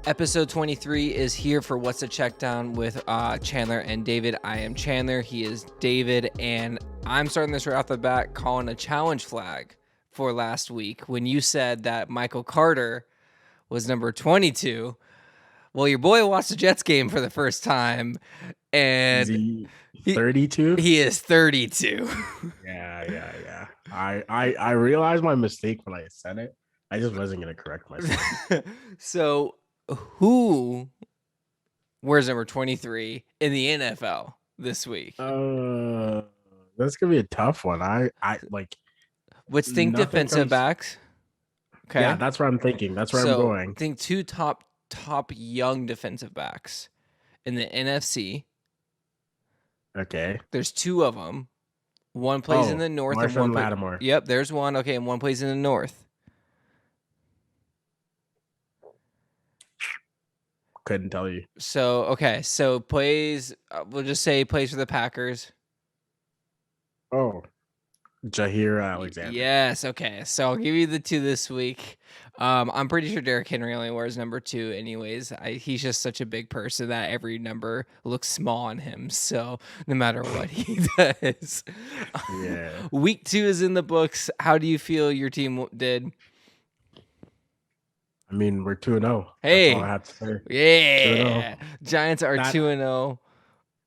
Episode 23 is here for What's a Checkdown with Chandler and David. I am Chandler, he is David, and I'm starting this right off the bat calling a challenge flag for last week when you said that Michael Carter was number 22. Well, your boy watched the Jets game for the first time, and is he 32? He is 32. Yeah. I realized my mistake when I said it. I just wasn't going to correct myself. So, who wears number 23 in the NFL this week? That's going to be a tough one. I like. Let's think defensive backs. Okay. Yeah, that's what I'm thinking. That's where I'm going. Think two top young defensive backs in the NFC. Okay. There's two of them. One plays in the north and one Lattimore. Yep, there's one. Okay, and one plays in the north. Couldn't tell you. So plays. We'll just say plays for the Packers. Oh, Jair Alexander. Yes. Okay. So I'll give you the two this week. I'm pretty sure Derrick Henry only wears number 2 anyways. He's just such a big person that every number looks small on him. So no matter what he does. Yeah. Week 2 is in the books. How do you feel your team did? I mean, we're 2-0. Hey. That's all I have to say. Yeah. 2-0. Giants are 2-0.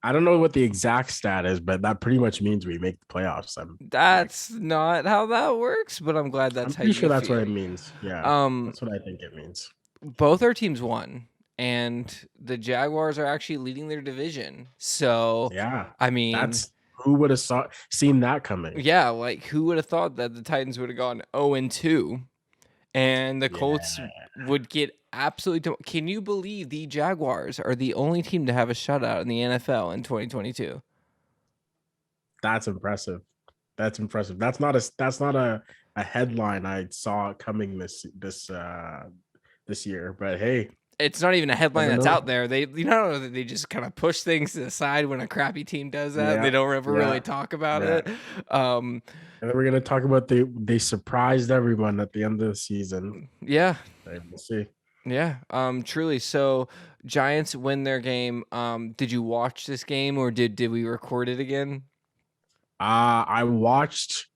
I don't know what the exact stat is, but that pretty much means we make the playoffs. That's not how that works, but I'm glad that's how you feel. That's what it means. Yeah, that's what I think it means. Both our teams won, and the Jaguars are actually leading their division. So, yeah, I mean, that's who would have seen that coming? Yeah, like who would have thought that the Titans would have gone 0-2, and the Colts would get absolutely. Can you believe the Jaguars are the only team to have a shutout in the NFL in 2022? That's impressive. That's not a headline I saw coming this year. But hey, it's not even a headline that's out there. They they just kind of push things to the side when a crappy team does that. Yeah, they don't ever really talk about it. And then we're gonna talk about they surprised everyone at the end of the season. Yeah, we'll see. Yeah, truly. So Giants win their game. Did you watch this game or did we record it again? I watched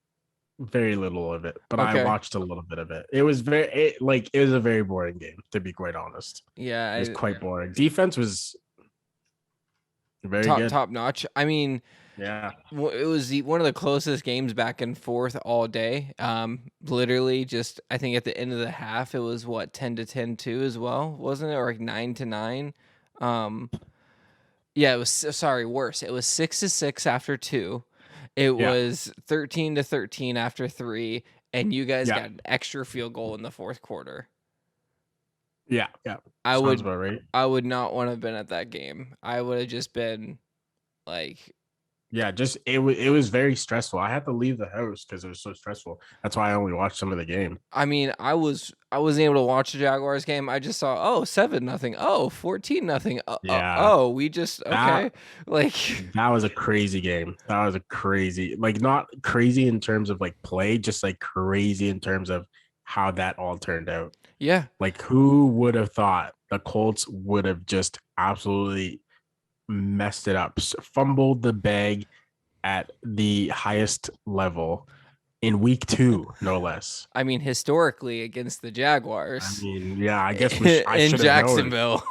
very little of it, but I watched a little bit of it. It was it was a very boring game, to be quite honest. Yeah, it was quite boring. Defense was very good. Top notch. I mean, yeah, it was one of the closest games back and forth all day. Literally, just I think at the end of the half, it was 10-10 too as well, wasn't it, or like 9-9? Yeah, it was. Sorry, worse. It was 6-6 after 2. It was 13-13 after 3, and you guys got an extra field goal in the fourth quarter. Yeah. Sounds about right. I would not want to have been at that game. I would have just been like, yeah, just it was very stressful. I had to leave the house because it was so stressful. That's why I only watched some of the game. I mean, I wasn't able to watch the Jaguars game. I just saw 7-0, 14-0. We just that was a crazy game. That was a crazy, not crazy in terms of play, just crazy in terms of how that all turned out. Yeah, who would have thought the Colts would have just absolutely messed it up, fumbled the bag at the highest level in week 2, no less. I mean, historically against the Jaguars. I mean, yeah, I guess I in Jacksonville.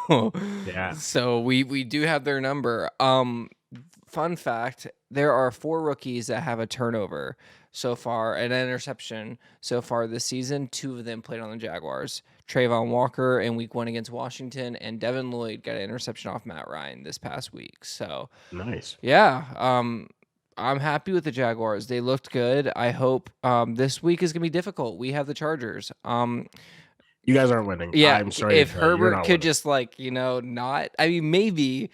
Yeah. So we do have their number. Fun fact: there are 4 rookies that have a turnover so far, an interception so far this season. 2 of them played on the Jaguars. Trayvon Walker in week 1 against Washington, and Devin Lloyd got an interception off Matt Ryan this past week. So nice. Yeah. I'm happy with the Jaguars. They looked good. I hope this week is gonna be difficult. We have the Chargers. You guys aren't winning. Yeah, I'm sorry. If Herbert could just not. I mean, maybe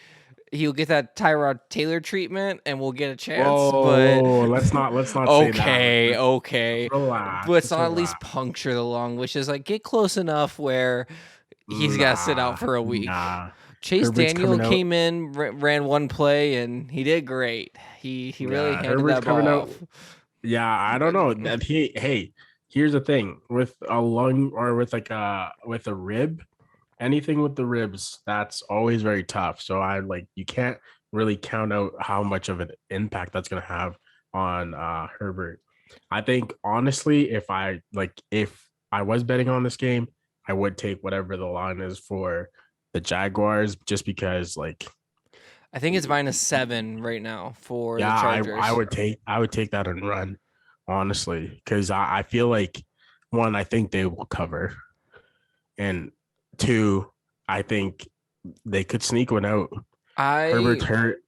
he'll get that Tyrod Taylor treatment, and we'll get a chance. Oh, let's not say that. Okay. Relax. But it's not at least puncture the lung, which is get close enough where he's got to sit out for a week. Nah. Chase Herbert's Daniel came in, ran one play, and he did great. He really handed Herbert's that ball off. Yeah, I don't know. Hey, here's the thing with a lung or with a rib, anything with the ribs, that's always very tough. So I like you can't really count out how much of an impact that's gonna have on Herbert. I think honestly, if I was betting on this game, I would take whatever the line is for the Jaguars just because I think it's -7 right now for the yeah, I Chargers. would take that and run, honestly, because I feel like one, I think they will cover, and two, I think they could sneak one out. Herbert's I hurt,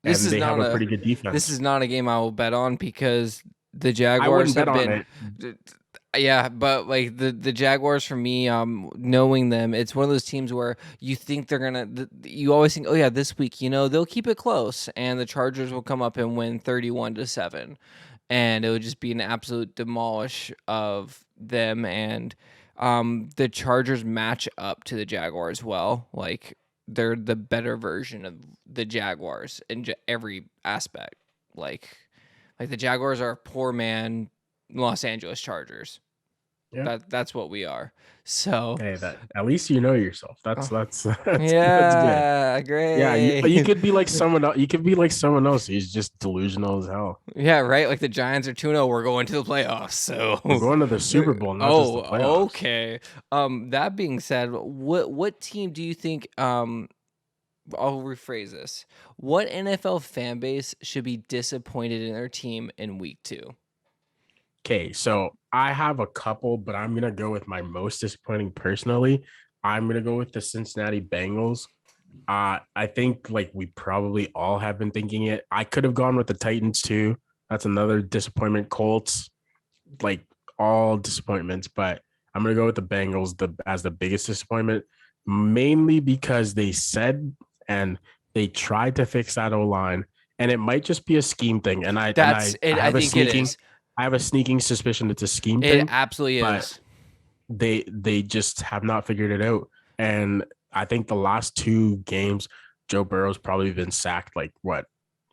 this and is they have not a a pretty good this defense. is not a game I will bet on because the I Jaguars wouldn't bet have on been it. yeah, but like the Jaguars for me, knowing them, it's one of those teams where you think they're gonna. You always think, oh yeah, this week, they'll keep it close, and the Chargers will come up and win 31-7, and it would just be an absolute demolish of them. And the Chargers match up to the Jaguars well, like they're the better version of the Jaguars in every aspect. Like the Jaguars are a poor man Los Angeles Chargers. Yeah. That's what we are. So, Hey, that at least you know yourself. That's oh, that's that's good. yeah, Yeah, you great. could be like someone else. You could be like someone else. He's just delusional as hell. Yeah, right. Like the Giants are 2-0. We're going to the playoffs. We're So, going to the Super Bowl, not just the oh, playoffs. okay. That being said, what team do you think? I'll rephrase this. What NFL fan base should be disappointed in their team in week 2? Okay, so I have a couple, but I'm gonna go with my most disappointing personally. I'm gonna go with the Cincinnati Bengals. I think like we probably all have been thinking it. I could have gone with the Titans too. That's another disappointment. Colts, like all disappointments, but I'm gonna go with the Bengals as the biggest disappointment, mainly because they said and they tried to fix that O line, and it might just be a scheme thing. And I and That's I, it. I I have a think it sneaking is. I have a sneaking suspicion it's a scheme It thing, absolutely but is. they just have not figured it out. And I think the last two games, Joe Burrow's probably been sacked like what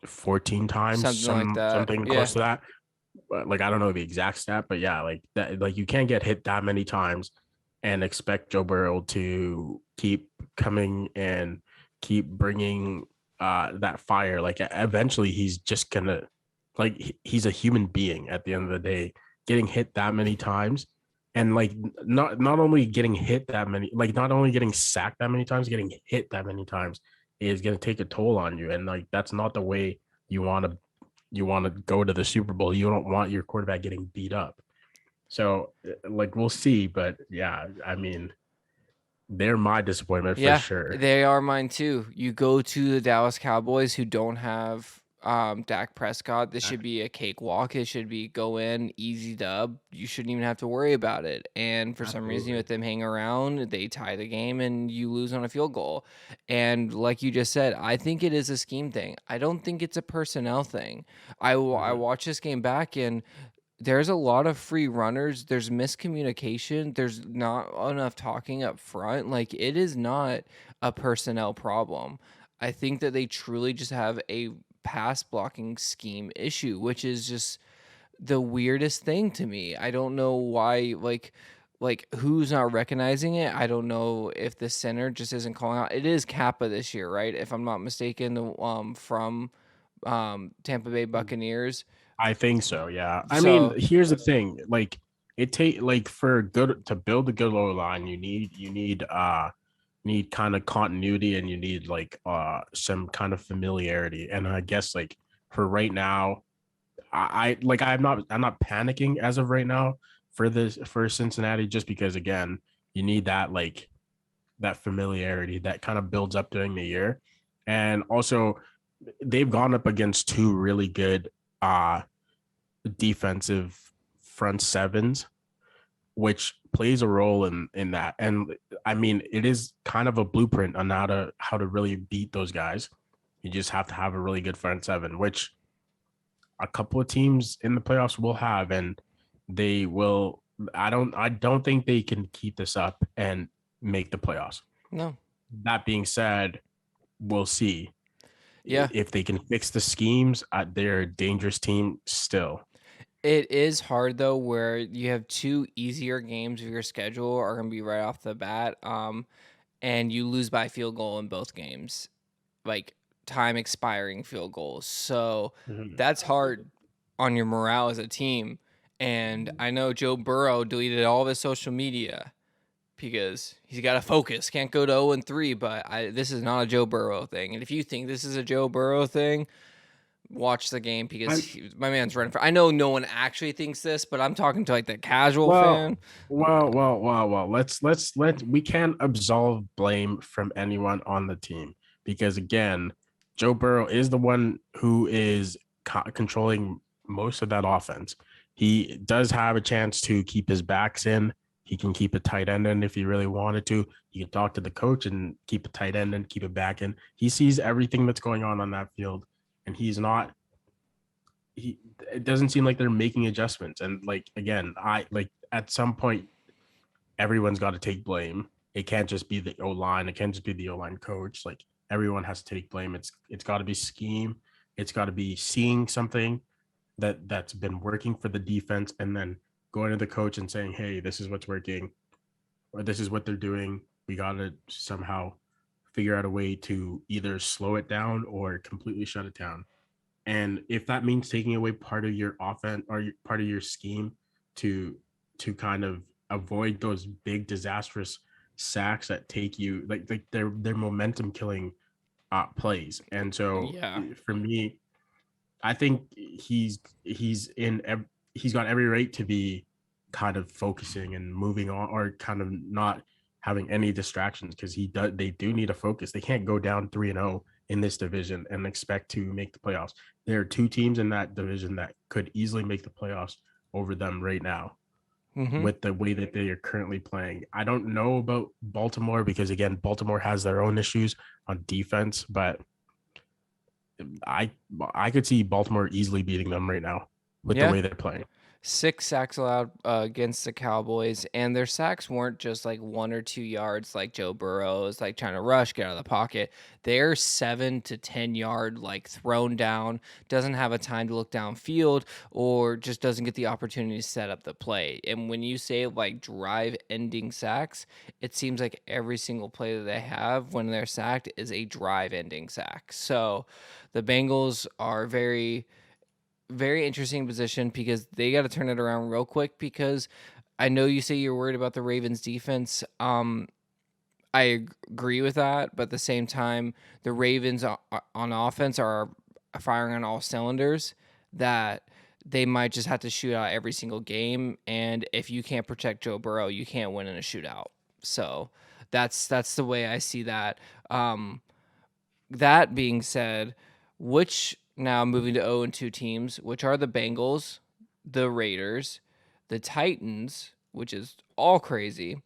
14 times, Something like that. something Yeah. close to that. But like I don't know the exact stat, but yeah, like that, like you can't get hit that many times and expect Joe Burrow to keep coming and keep bringing that fire. Like eventually he's just gonna he's a human being at the end of the day, getting hit that many times. And like not only getting hit that many, like not only getting sacked that many times, getting hit that many times is going to take a toll on you. And like that's not the way you want to go to the Super Bowl. You don't want your quarterback getting beat up. So like we'll see, but yeah, I mean they're my disappointment for Yeah, sure. they are mine too. You go to the Dallas Cowboys who don't have Dak Prescott. This should be a cakewalk. It should be go in, easy dub. You shouldn't even have to worry about it. And for some reason, you Absolutely. let them hang around, they tie the game and you lose on a field goal. And like you just said, I think it is a scheme thing. I don't think it's a personnel thing. I Mhm. watched this game back and there's a lot of free runners. There's miscommunication. There's not enough talking up front. Like it is not a personnel problem. I think that they truly just have a pass blocking scheme issue, which is just the weirdest thing to me. I don't know why like who's not recognizing it. I don't know if the center just isn't calling out. It is Kappa this year, right? If I'm not mistaken, from Tampa Bay Buccaneers. I think so. Yeah. I mean, So here's the thing. Like it take like for good to build a good low line, you need kind of continuity and you need like some kind of familiarity. And I guess like for right now, I like I'm not panicking as of right now for Cincinnati just because again, you need that familiarity that kind of builds up during the year. And also they've gone up against two really good defensive front sevens, which plays a role in that. And I mean, it is kind of a blueprint on how to really beat those guys. You just have to have a really good front seven, which a couple of teams in the playoffs will have, and they will. I don't think they can keep this up and make the playoffs. no. That being said, we'll see Yeah. if they can fix the schemes. They're a dangerous team still. It is hard though, where you have two easier games of your schedule are gonna be right off the bat. and you lose by field goal in both games, like time expiring field goals. So Mhm. that's hard on your morale as a team. And I know Joe Burrow deleted all of his social media because he's got to focus. Can't go to 0-3, but this is not a Joe Burrow thing. And if you think this is a Joe Burrow thing, watch the game because I my man's running for. I know no one actually thinks this, but I'm talking to like the casual well, fan. well. Let we can't absolve blame from anyone on the team because again, Joe Burrow is the one who is controlling most of that offense. He does have a chance to keep his backs in. He can keep a tight end in if he really wanted to. He can talk to the coach and keep a tight end and keep it back in. He sees everything that's going on that field, and he's not he it doesn't seem like they're making adjustments. And like again, I like at some point everyone's got to take blame. It can't just be the O line. It can't just be the O line coach. Like everyone has to take blame. It's got to be scheme. It's got to be seeing something that's been working for the defense, and then going to the coach and saying, "Hey, this is what's working, or this is what they're doing. We got to somehow figure out a way to either slow it down or completely shut it down." And if that means taking away part of your offense or part of your scheme to kind of avoid those big disastrous sacks that take you like they're momentum killing plays. And so Yeah. for me, I think he's got every right to be kind of focusing and moving on or kind of not having any distractions because they do need a focus. They can't go down 3-0 in this division and expect to make the playoffs. There are two teams in that division that could easily make the playoffs over them right now Mm-hmm. with the way that they are currently playing. I don't know about Baltimore because again, Baltimore has their own issues on defense, but I I could see Baltimore easily beating them right now with the Yeah. way they're playing. 6 sacks allowed against the Cowboys, and their sacks weren't just like 1 or 2 yards like Joe Burrow is like trying to rush, get out of the pocket. They're 7 to 10 yard, like thrown down, doesn't have a time to look downfield, or just doesn't get the opportunity to set up the play. And when you say like drive ending sacks, it seems like every single play that they have when they're sacked is a drive ending sack. So the Bengals are very interesting position because they got to turn it around real quick because I know you say you're worried about the Ravens defense. I agree with that, but at the same time, the Ravens on offense are firing on all cylinders that they might just have to shoot out every single game, and if you can't protect Joe Burrow, you can't win in a shootout. So that's the way I see that. That being said, which now moving to 0-2 teams, which are the Bengals, the Raiders, the Titans, which is all crazy,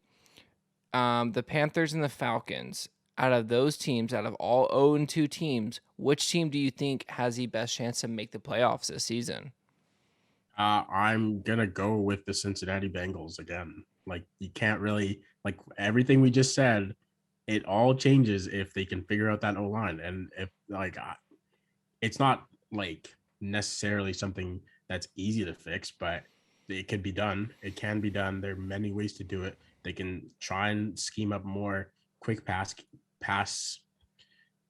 the Panthers and the Falcons. Out of those teams, out of all 0-2 teams, which team do you think has the best chance to make the playoffs this season? I'm gonna go with the Cincinnati Bengals again. Like you can't really like everything we just said. It all changes if they can figure out that O line, and if like it's not like necessarily something that's easy to fix, but it could be done. It can be done. There are many ways to do it. They can try and scheme up more quick pass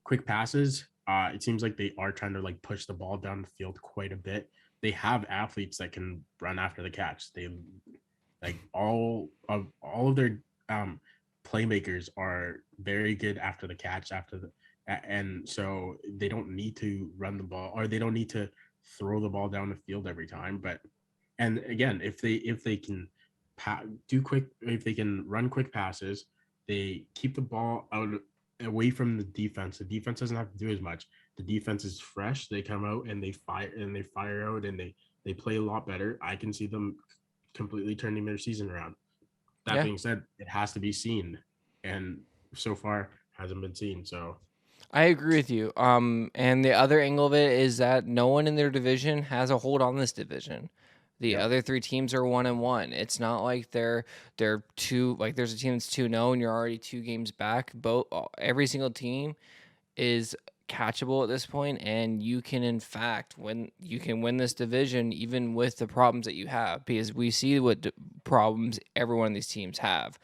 quick passes. It seems like they are trying to like push the ball down the field quite a bit. They have athletes that can run after the catch. They like all of their playmakers are very good after the catch and so they don't need to run the ball or they don't need to throw the ball down the field every time. But and again, if they can do quick, if they can run quick passes, they keep the ball out away from the defense. The defense doesn't have to do as much. The defense is fresh. They come out and they fire out and they play a lot better. I can see them completely turning their season around. That Yeah, being said, it has to be seen, and so far hasn't been seen. So I agree with you. And the other angle of it is that no one in their division has a hold on this division. The yep. other three teams are 1-1. It's not like they're two like there's a team that's 2-0 and you're already 2 games back. Both every single team is catchable at this point, and you can in fact win this division even with the problems that you have because we see what problems every one of these teams have.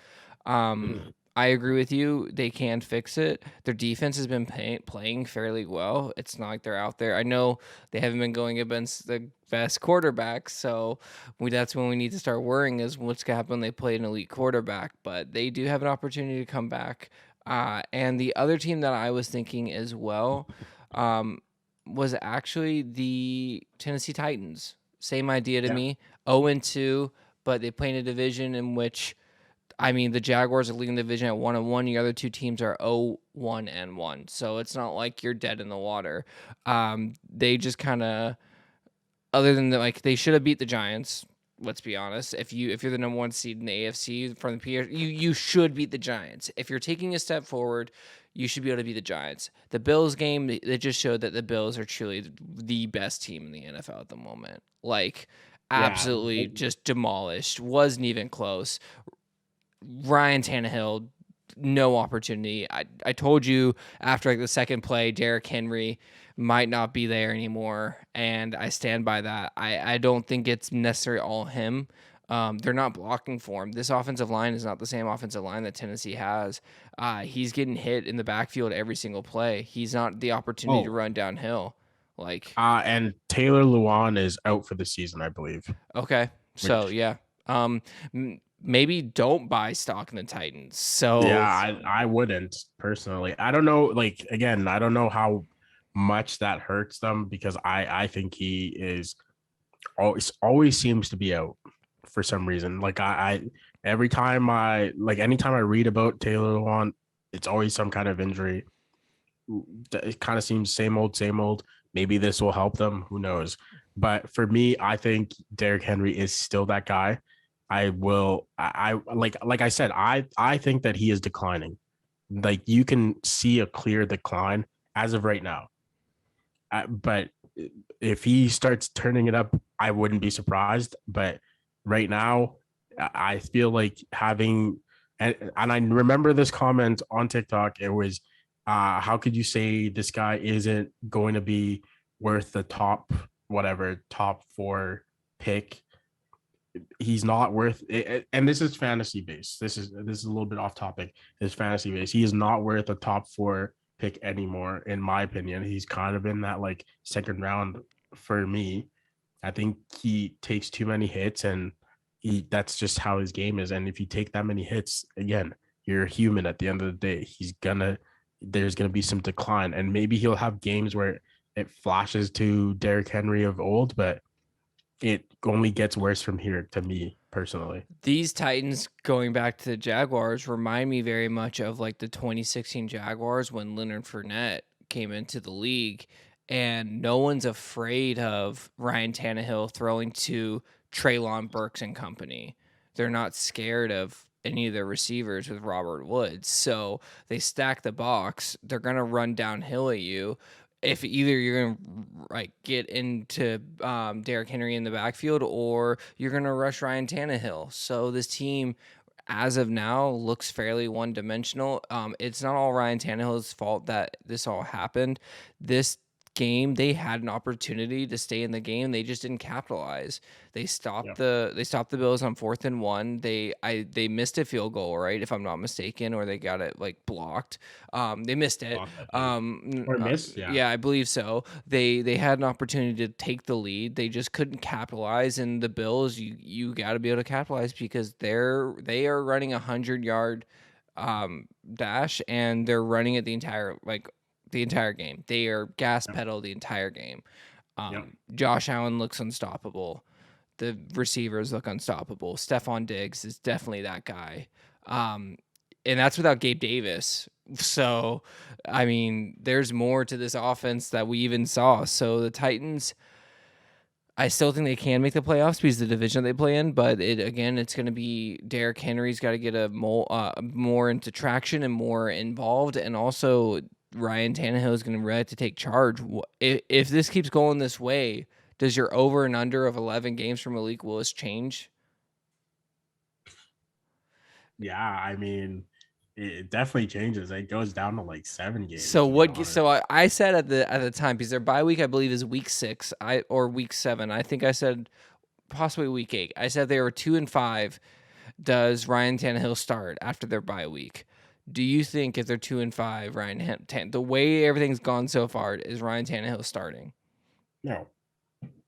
I agree with you. They can fix it. Their defense has been playing fairly well. It's not like they're out there. I know they haven't been going against the best quarterbacks, so that's when we need to start worrying is what's going to happen when they play an elite quarterback. But they do have an opportunity to come back. And the other team that I was thinking as well um, was actually the Tennessee Titans. Same idea to Yeah. me. 0-2, but they play in a division in which the Jaguars are leading the division at 1-1. The other two teams are 0-1. So it's not like you're dead in the water. They just kind of, other than they should have beat the Giants. Let's be honest. If you're the number one seed in the AFC from the PR, you should beat the Giants. If you're taking a step forward, you should be able to beat the Giants. The Bills game, it just showed that the Bills are truly the best team in the NFL at the moment. Yeah. Absolutely just demolished. Wasn't even close. Ryan Tannehill, no opportunity. I told you after the second play, Derrick Henry might not be there anymore, and I stand by that. I don't think it's necessarily all him. They're not blocking for him. This offensive line is not the same offensive line that Tennessee has. He's getting hit in the backfield every single play. He's not the opportunity to run downhill. And Taylor Lewan is out for the season, I believe. Okay, so Which, yeah. Maybe don't buy stock in the Titans. yeah, So I wouldn't personally. I don't know. Again, I don't know how much that hurts them because I think he is always seems to be out for some reason. Every time anytime I read about Taylor Lewan, it's always some kind of injury. It kind of seems same old, same old. Maybe this will help them. Who knows? But for me, I think Derrick Henry is still that guy. Like I said, I think that he is declining. Like you can see a clear decline as of right now. But if he starts turning it up, I wouldn't be surprised. But right now, I feel like and I remember this comment on TikTok. It was, how could you say this guy isn't going to be worth the top 4 pick? He's not worth it. And this is fantasy based. This is a little bit off topic. It's fantasy based. He is not worth a top 4 pick anymore, in my opinion. He's kind of in that second round for me. I think he takes too many hits, and that's just how his game is. And if you take that many hits, again, you're human at the end of the day. There's gonna be some decline, and maybe he'll have games where it flashes to Derrick Henry of old, but it only gets worse from here to me personally. these Titans going back to the Jaguars remind me very much of the 2016 Jaguars when Leonard Fournette came into the league, and no one's afraid of Ryan Tannehill throwing to Treylon Burks and company. They're not scared of any of their receivers with Robert Woods. So they stack the box. They're gonna run downhill at you. If either you're gonna get into Derrick Henry in the backfield or you're gonna rush Ryan Tannehill. So this team, as of now, looks fairly one dimensional. It's not all Ryan Tannehill's fault that this all happened. This game they had an opportunity to stay in the game, they just didn't capitalize. They stopped the Bills on 4th and 1. They missed a field goal, right, if I'm not mistaken, or they got it blocked. They missed it. Or miss, yeah. Yeah, I believe so. They had an opportunity to take the lead, they just couldn't capitalize. And the Bills, you got to be able to capitalize because they are running 100-yard dash, and they're running it the entire game. They are gas pedal the entire game. Josh Allen looks unstoppable. The receivers look unstoppable. Stephon Diggs is definitely that guy. And that's without Gabe Davis. So, there's more to this offense that we even saw. So the Titans, I still think they can make the playoffs because the division they play in, but it's going to be Derrick Henry's got to get more into traction and more involved, and also Ryan Tannehill is going to have to take charge. If this keeps going this way, does your over and under of 11 games from Malik Willis change? Yeah, it definitely changes. It goes down to 7 games. So what? So I said at the time, because their bye week I believe is week 6, or week 7. I think I said possibly week 8. I said they were 2-5. Does Ryan Tannehill start after their bye week? Do you think if they're 2-5, the way everything's gone so far, is Ryan Tannehill starting? No,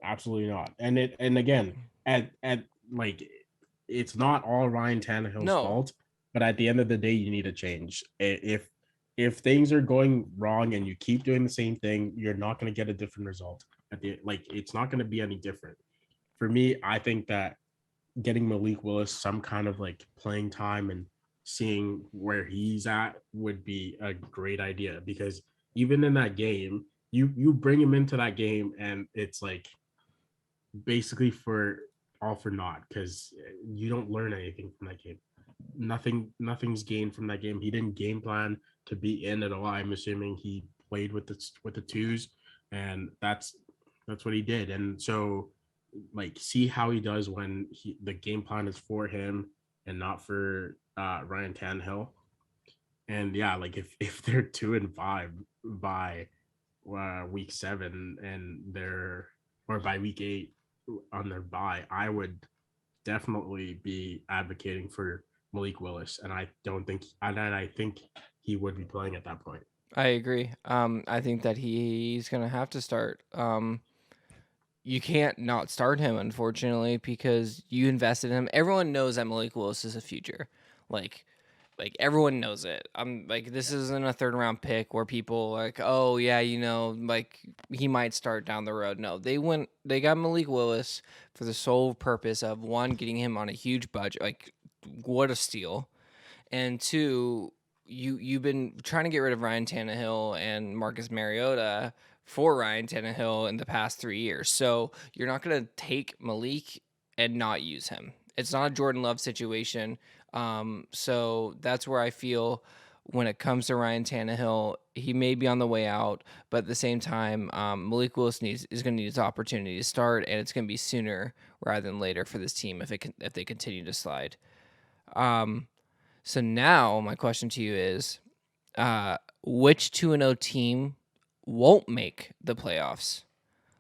absolutely not. And again, at like it's not all Ryan Tannehill's No. fault, but at the end of the day, you need a change. If things are going wrong and you keep doing the same thing, you're not going to get a different result. It's not going to be any different. For me, I think that getting Malik Willis some kind of like playing time and seeing where he's at would be a great idea, because even in that game, you bring him into that game and it's like basically for all for naught, because you don't learn anything from that game. Nothing's gained from that game. He didn't game plan to be in at all. I'm assuming he played with the twos, and that's what he did. And so, like, see how he does when the game plan is for him and not for Ryan Tannehill. And yeah, like if they're 2-5 by week 7, and they're or by week 8 on their bye, I would definitely be advocating for Malik Willis, and I think he would be playing at that point. I agree. I think that he's gonna have to start. You can't not start him, unfortunately, because you invested in him. Everyone knows that Malik Willis is a future. Like, everyone knows it. I'm like, this isn't a third round pick where people like, oh yeah, like he might start down the road. No, they got Malik Willis for the sole purpose of, one, getting him on a huge budget. Like, what a steal. And two, you've been trying to get rid of Ryan Tannehill and Marcus Mariota for Ryan Tannehill in the past 3 years. So you're not going to take Malik and not use him. It's not a Jordan Love situation. So that's where I feel when it comes to Ryan Tannehill, he may be on the way out, but at the same time, Malik Willis is going to need his opportunity to start, and it's going to be sooner rather than later for this team if they continue to slide. So now my question to you is, which 2-0 team won't make the playoffs?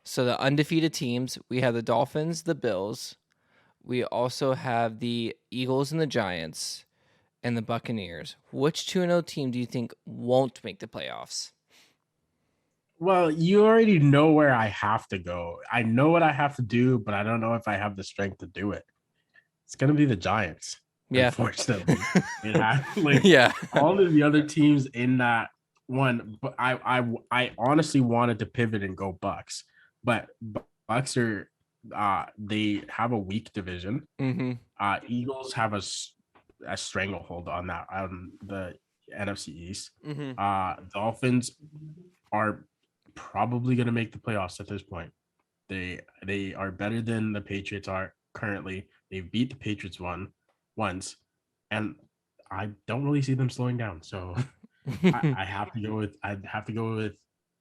So the undefeated teams, we have the Dolphins, the Bills. We also have the Eagles and the Giants and the Buccaneers. Which 2-0 team do you think won't make the playoffs? Well, you already know where I have to go. I know what I have to do, but I don't know if I have the strength to do it. It's gonna be the Giants. Yeah. Unfortunately, like Yeah. all of the other teams in that one. But I honestly wanted to pivot and go Bucks, but Bucks are they have a weak division. Mm-hmm. Eagles have a stranglehold on that on the NFC East. Mm-hmm. Dolphins are probably going to make the playoffs at this point. They are better than the Patriots are currently. They beat the Patriots once, and I don't really see them slowing down. So I have to go with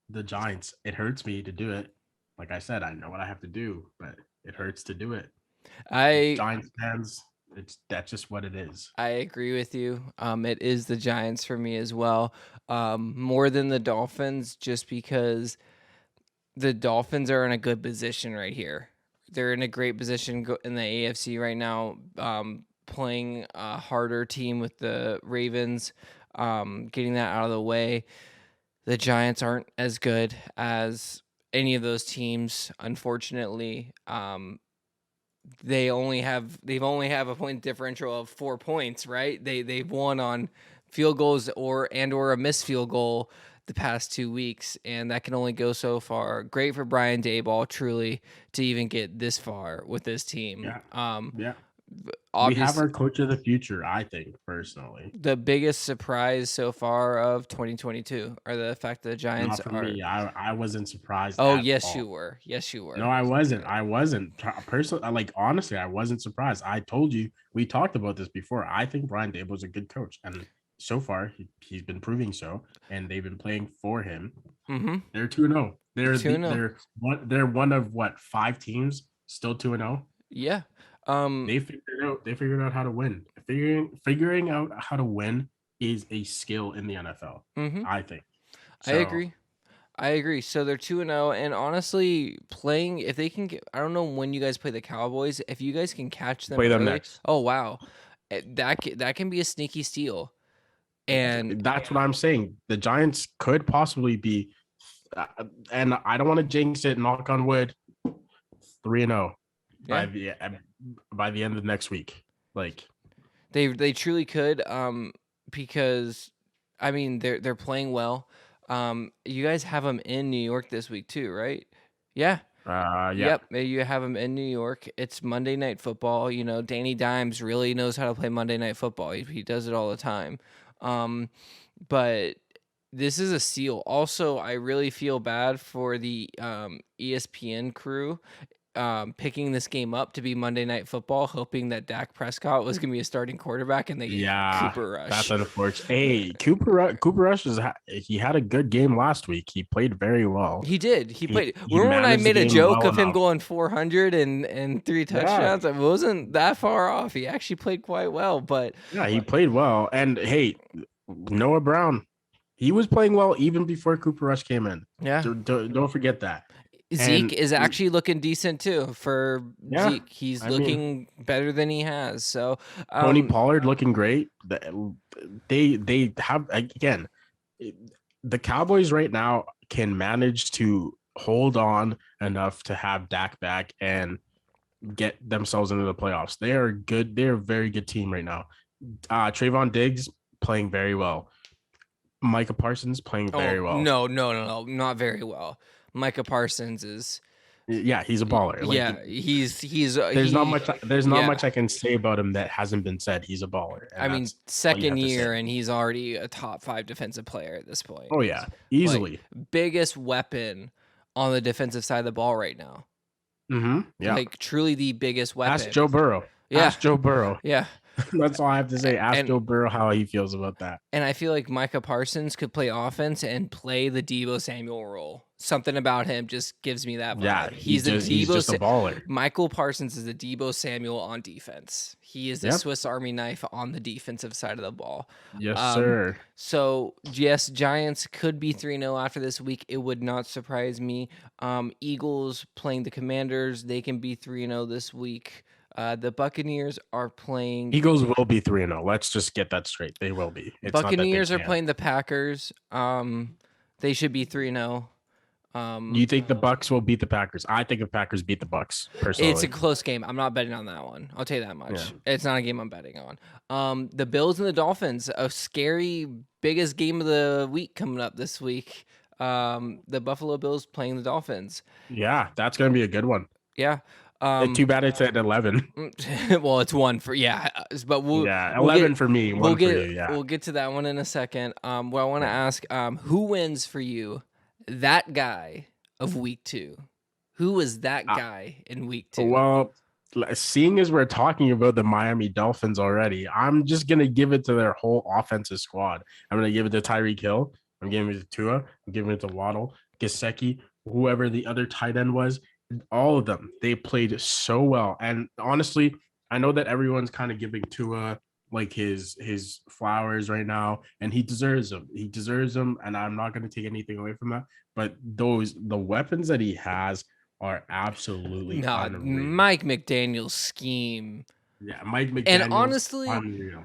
the Giants. It hurts me to do it. Like I said, I know what I have to do, but it hurts to do it. Giants fans, that's just what it is. I agree with you. It is the Giants for me as well. More than the Dolphins, just because the Dolphins are in a good position right here. They're in a great position in the AFC right now, playing a harder team with the Ravens, getting that out of the way. The Giants aren't as good as any of those teams, unfortunately. They've only have a point differential of 4 points, right? They've won on field goals or a missed field goal the past 2 weeks, and that can only go so far. Great for Brian Daboll, truly, to even get this far with this team. Yeah. We have our coach of the future, I think, personally. The biggest surprise so far of 2022 are the fact that the Giants Not for me. I wasn't surprised. Oh, at yes, all. you were. Yes, you were. No, I wasn't. Personally, like, honestly, I wasn't surprised. I told you, we talked about this before. I think Brian Daboll is a good coach, and so far he's been proving so. And they've been playing for him. Mm-hmm. They're 2-0. They're 2-0. They're one of what, 5 teams still 2-0. Yeah. They figured out how to win. Figuring out how to win is a skill in the NFL. Mm-hmm. I think. So, I agree. So they're 2-0, and honestly, playing, if they can get, I don't know when you guys play the Cowboys. If you guys can catch them, play them early, next. oh wow, that can be a sneaky steal. And That's what I'm saying. The Giants could possibly be, and I don't want to jinx it. Knock on wood, 3-0 yeah, by the end of next week. Like they truly could, because I mean they're playing well. You guys have them in New York this week too, right? Yeah. yeah, Yep, you have them in New York. It's Monday Night Football. You know, Danny Dimes really knows how to play Monday Night Football. He does it all the time. But this is a seal. Also, I really feel bad for the ESPN crew picking this game up to be Monday Night Football, hoping that Dak Prescott was going to be a starting quarterback, and they gave yeah, Cooper that's Rush. unfortunate. Hey, Cooper Rush he had a good game last week. He played very well. He did. He played. He Remember when I managed the made a game joke well of him enough. going 400 and 3 Yeah, touchdowns? It wasn't that far off. He actually played quite well, but yeah, he played well. And hey, Noah Brown, he was playing well even before Cooper Rush came in. yeah. Don't forget that. Zeke And is actually looking decent too for yeah, Zeke. He's I mean, looking better than he has. So, Tony Pollard looking great. They have, again, the Cowboys right now can manage to hold on enough to have Dak back and get themselves into the playoffs. They are good. They're a very good team right now. Trayvon Diggs playing very well. Micah Parsons playing very well. no, not very well. Micah Parsons is, Yeah, he's a baller. yeah, Like there's not much I can say about him that hasn't been said. He's a baller. I mean, That's all you have second to year, say. and he's already a top 5 defensive player at this point. Oh yeah, easily. Like, biggest weapon on the defensive side of the ball right now. Yeah. Like, truly the biggest weapon. Ask Joe Burrow. Yeah. Ask Joe Burrow. Yeah. That's all I have to say. Ask Joe Burrow how he feels about that. And I feel like Micah Parsons could play offense and play the Deebo Samuel role. Something about him just gives me that vibe. Yeah, he's just a baller. Michael Parsons is the Deebo Samuel on defense. He is the Swiss Army knife on the defensive side of the ball. Yes, sir. So, yes, Giants could be 3-0 after this week. It would not surprise me. Eagles playing the Commanders. They can be 3-0 this week. The Buccaneers are playing. Eagles will be 3-0. Let's just get that straight. They will be. It's Buccaneers are playing the Packers. They should be 3-0. You think the Bucks will beat the Packers? I think the Packers beat the Bucks. Personally, it's a close game. I'm not betting on that one. I'll tell you that much. Yeah. It's not a game I'm betting on. The Bills and the Dolphins, a scary, biggest game of the week coming up this week. The Buffalo Bills playing the Dolphins. Yeah, that's gonna be a good one. Yeah. Too bad it's at 11. Well, it's 1 for but 11 for me. For you. Yeah, we'll get to that one in a second. What I want to ask, who wins for you? That guy of week 2. Who was that guy in week 2? Well, seeing as we're talking about the Miami Dolphins already, I'm just gonna give it to their whole offensive squad. I'm gonna give it to Tyreek Hill. I'm giving it to Tua. I'm giving it to Waddle, Gesicki, whoever the other tight end was. All of them, they played so well. And honestly, I know that everyone's kind of giving Tua like his flowers right now, and he deserves them. He deserves them, and I'm not going to take anything away from that. But the weapons that he has are absolutely unreal. Mike McDaniel's scheme. Yeah, Mike McDaniel's and honestly, unreal.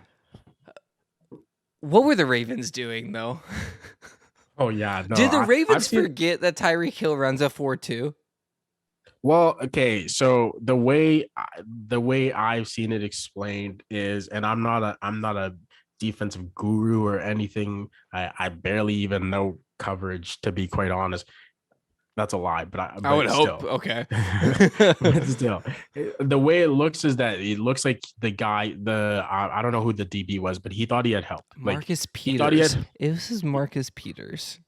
What were the Ravens doing though? Oh yeah, no, did the Ravens forget that Tyreek Hill runs a 4.2? Well, okay, so the way I've seen it explained is, and I'm not a defensive guru or anything. I barely even know coverage, to be quite honest. That's a lie, but I would hope. Okay. But still, the way it looks is that it looks like the guy, I don't know who the DB was, but he thought he had help. Marcus Peters. This is Marcus Peters.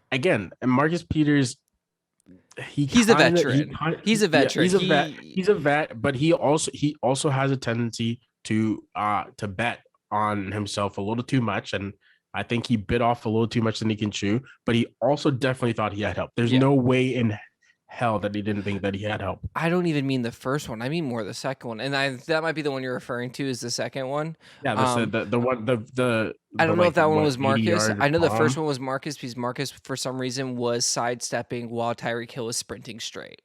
Again, and Marcus Peters. He's a veteran. He's a veteran. Yeah, he's a vet, but he also has a tendency to bet on himself a little too much, and I think he bit off a little too much than he can chew. But he also definitely thought he had help. There's no way in hell that he didn't think that he had help. I don't even mean the first one. I mean more the second one, and that might be the one you're referring to. Is the second one? Yeah, the one I don't know if that one was Marcus. I know the first one was Marcus because Marcus for some reason was sidestepping while Tyreek Hill was sprinting straight.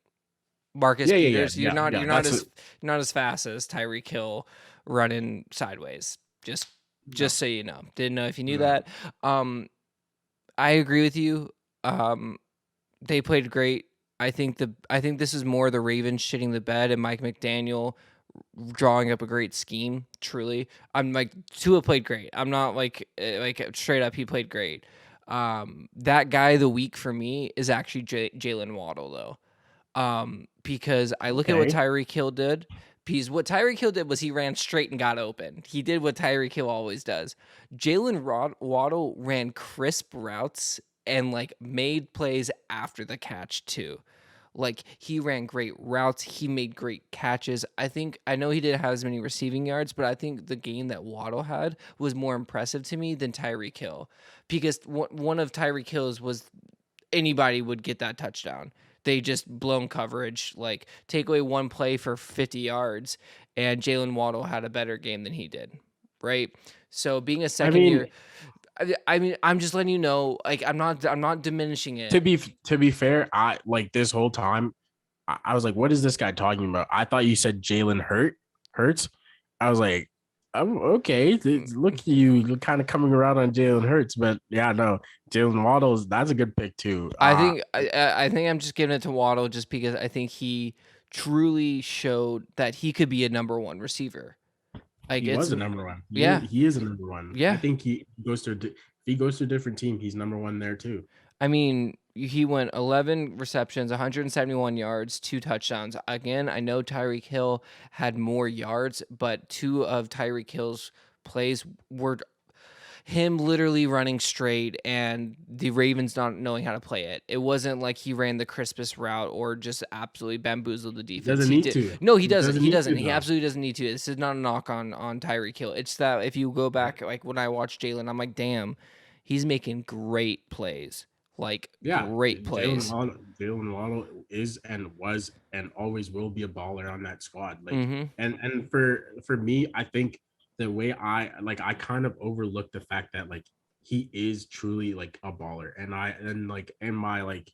Marcus Peters, you're not as fast as Tyreek Hill running sideways. Just Just No, so you know. Didn't know if you knew no. that. Um, I agree with you. Um, they played great. I think this is more the Ravens shitting the bed and Mike McDaniel drawing up a great scheme. Truly, I'm like Tua played great. I'm not like straight up he played great. That guy of the week for me is actually Jalen Waddle though. Because I look at what Okay. Tyreek Hill did. Because what Tyreek Hill did was he ran straight and got open. He did what Tyreek Hill always does. Waddle ran crisp routes and like made plays after the catch too. Like he ran great routes, he made great catches. I know he didn't have as many receiving yards, but I think the game that Waddle had was more impressive to me than Tyreek Hill because one of Tyreek Hill's was anybody would get that touchdown. They just blown coverage, like take away one play for 50 yards, and Jalen Waddle had a better game than he did, right? So being a I second mean, year, I mean, I'm just letting you know, like I'm not diminishing to it. be fair, I like this whole time. I was like, what is this guy talking about? I thought you said Hurts. I was like, oh, okay. Look at you, you're kind of coming around on Jalen Hurts, but yeah, no, Jalen Waddles, that's a good pick too. I think I'm just giving it to Waddle just because I think he truly showed that he could be a number one receiver. Like He it's was a number one. yeah, He is a number one. I yeah. think he goes to if he goes to a different team, he's number one there too. I mean, he went 11 receptions, 171 yards, 2 touchdowns. Again, I know Tyreek Hill had more yards, but two of Tyreek Hill's plays were him literally running straight and the Ravens not knowing how to play it. It wasn't like he ran the crispest route or just absolutely bamboozled the He defense. doesn't He need did. to. No, he He doesn't. doesn't He need doesn't. to He though. absolutely doesn't need to. This is not a knock on Tyreek Hill. It's that if you go back, like when I watch Jalen, I'm like, damn, he's making great plays. Like Yeah, great plays. Jalen Waddle is and was and always will be a baller on that squad. Like, Mm-hmm. and for me, I think the way I kind of overlooked the fact that like he is truly like a baller, and like in my like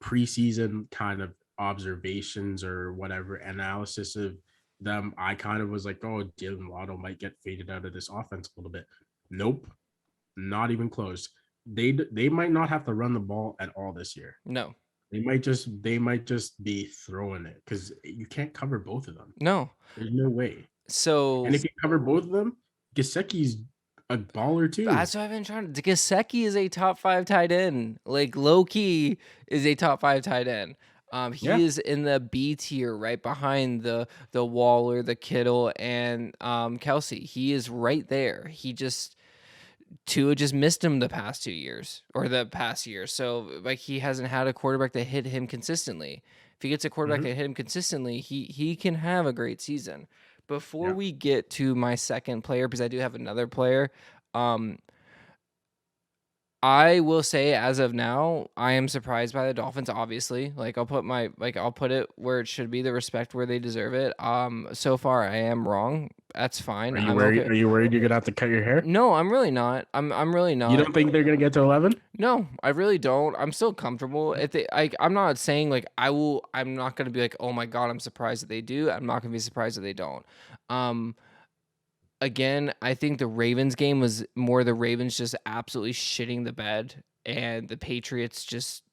preseason kind of observations or whatever analysis of them, I kind of was like, oh, Jalen Waddle might get faded out of this offense a little bit. Nope, not even close. They might not have to run the ball at all this year. No. They might just be throwing it because you can't cover both of them. No. There's no way. And So if you cover both of them, Gesicki's a baller too. that's what I've been trying to. Gasecki is a top five tight end. Like low key is a top five tight end. He Yeah, is in the B tier, right behind the Waller, the Kittle, and Kelsey. He is right there. He just Tua just missed him the past 2 years or the past year. So like he hasn't had a quarterback that hit him consistently. If he gets a quarterback hmm that hit him consistently, he can have a great season. Before yeah. we get to my second player, because I do have another player, um, I will say as of now, I am surprised by the Dolphins, obviously. Like I'll put it where it should be, the respect where they deserve it. So far I am wrong. That's fine. I'm okay. Are you worried you're gonna have to cut your hair? No, I'm really not. I'm really You not. don't think they're gonna get to 11? No, I really don't. I'm still comfortable. If they, I'm not saying like I will. I'm not gonna be like, oh my god, I'm surprised that they do. I'm not gonna be surprised that they don't. Um, Again, I think the Ravens game was more the Ravens just absolutely shitting the bed, and the Patriots just.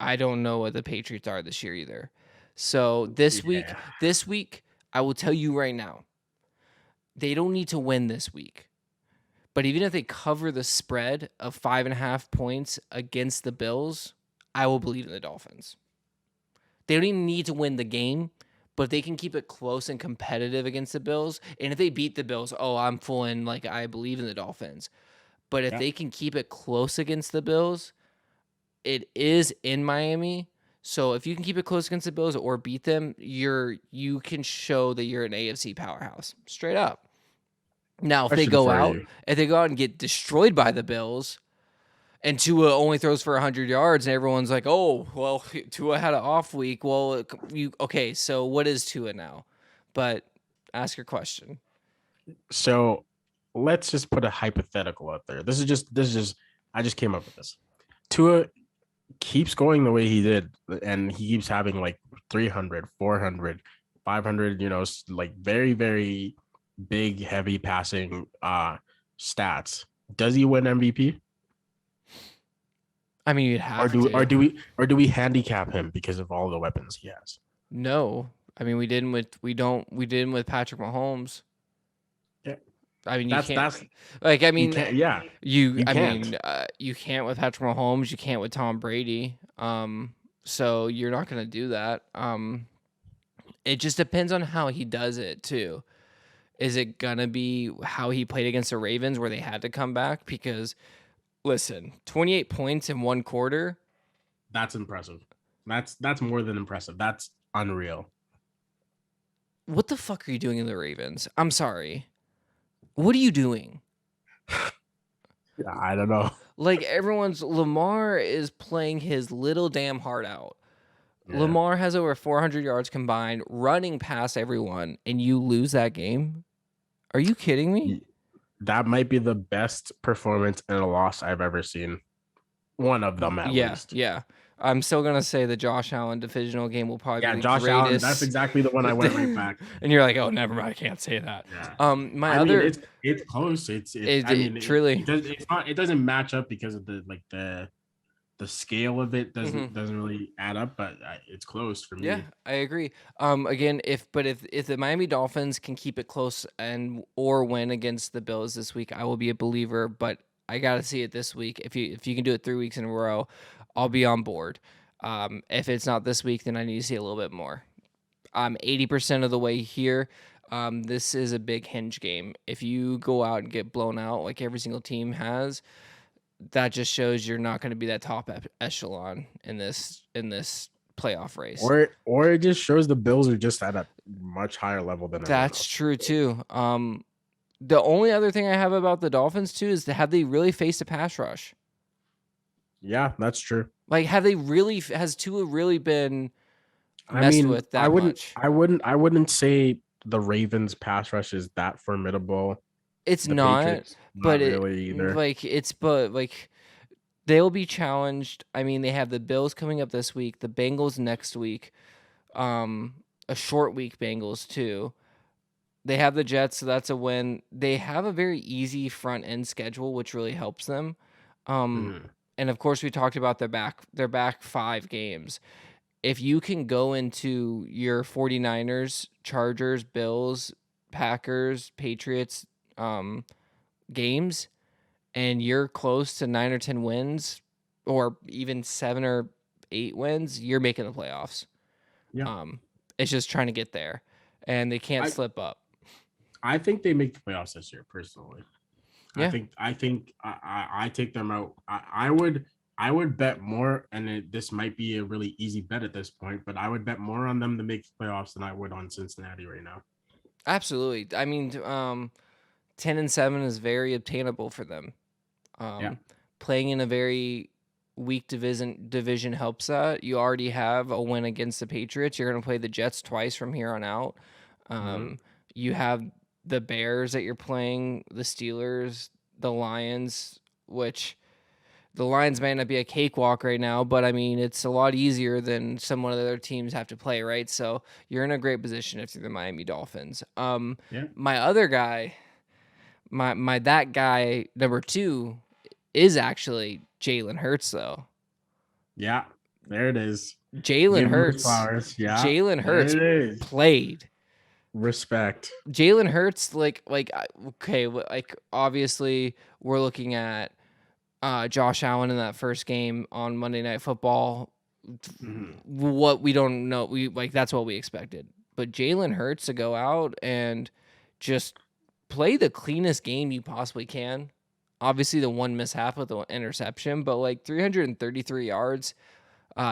I don't know what the Patriots are this year either. So Yeah. this week, I will tell you right now, they don't need to win this week. But even if they cover the spread of 5.5 points against the Bills, I will believe in the Dolphins. They don't even need to win the game, but if they can keep it close and competitive against the Bills, and if they beat the Bills, oh, I'm full in, like, I believe in the Dolphins. But if Yeah. they can keep it close against the Bills, it is in Miami. So if you can keep it close against the Bills or beat them, you can show that you're an AFC powerhouse. Straight up. Now, Question for you. if they go out and get destroyed by the Bills, and Tua only throws for 100 yards, and everyone's like, "Oh, well, Tua had an off week." Well, you okay? So what is Tua now? But ask your question. So let's just put a hypothetical out there. This is just I just came up with this. Tua keeps going the way he did, and he keeps having like 300, 400, 500, like very, very big, heavy passing stats, does he win MVP? I mean, you'd Or have do to. do we handicap him because of all the weapons he has? No, I mean we didn't with Patrick Mahomes. Yeah, I mean, you that's can't. that's Like, I you mean, can't. Yeah, you can't. you can't with Patrick Mahomes. You can't with Tom Brady. So you're not gonna do that. It just depends on how he does it too. Is it gonna be how he played against the Ravens, where they had to come back? Because listen, 28 points in one quarter. That's impressive. That's more than impressive. That's unreal. What the fuck are you doing in the Ravens? I'm sorry. What are you doing? Yeah, I don't know. Like everyone's Lamar is playing his little damn heart out. Yeah. Lamar has over 400 yards combined, running past everyone, and you lose that game? Are you kidding me? That might be the best performance in a loss I've ever seen. One of them, at Yeah, least. yeah. I'm still gonna say the Josh Allen divisional game will probably Yeah, be the Josh Allen. That's greatest. exactly the one I went right back. And you're like, oh, never mind. I can't say that. Yeah. My I mean, other, it's close. It's. it, I it mean, truly. it does. It's not. It doesn't match up because of the scale of it Mhm. doesn't really add up. But it's close for Yeah, me. I agree. Again, if the Miami Dolphins can keep it close and or win against the Bills this week, I will be a believer. But I gotta see it this week. If you can do it 3 weeks in a row, I'll be on board. If it's not this week, then I need to see a little bit more. I'm 80% of the way here. This is a big hinge game. If you go out and get blown out like every single team has, that just shows you're not going to be that top echelon in this playoff race. Or it just shows the Bills are just at a much higher level than everyone That's else. true too. The only other thing I have about the Dolphins too is have they really faced a pass rush? Yeah, that's true. Like, have they really? Has Tua really been I messed mean, with that much? I wouldn't say the Ravens pass rush is that formidable. It's The not, Patriots, but not really either. like they'll be challenged. I mean, they have the Bills coming up this week, the Bengals next week, a short week Bengals too. They have the Jets, so that's a win. They have a very easy front end schedule, which really helps them. Um, Mhm. and of course, we talked about their back 5 games. If you can go into your 49ers, Chargers, Bills, Packers, Patriots games, and you're close to 9 or 10 wins, or even 7 or 8 wins, you're making the playoffs. Yeah, Um, it's just trying to get there, and they can't I slip up. I think they make the playoffs this year. Personally, Yeah, I think I take them out. I would bet more, and this might be a really easy bet at this point, but I would bet more on them to make the playoffs than I would on Cincinnati right now. absolutely. I mean, 10-7 is very obtainable for them. Yeah. Um, Playing in a very weak division helps that. You already have a win against the Patriots. You're going to play the Jets twice from here on out. Mhm. You have the Bears that you're playing, the Steelers, the Lions, which the Lions may not be a cakewalk right now, but I mean, it's a lot easier than some of the other teams have to play, right? So you're in a great position if you're the Miami Dolphins. Yeah. My other guy, my that guy number 2 is actually Jalen Hurts, though. Yeah. There it is. Jalen Give him his Hurts, flowers. Yeah. Jalen There Hurts it is. played. Respect. Jalen Hurts, okay, like obviously we're looking at Josh Allen in that first game on Monday Night Football. Mhm. What we don't know, we like that's what we expected. But Jalen Hurts to go out and just play the cleanest game you possibly can. Obviously, the one mishap with the interception, but like 333 yards,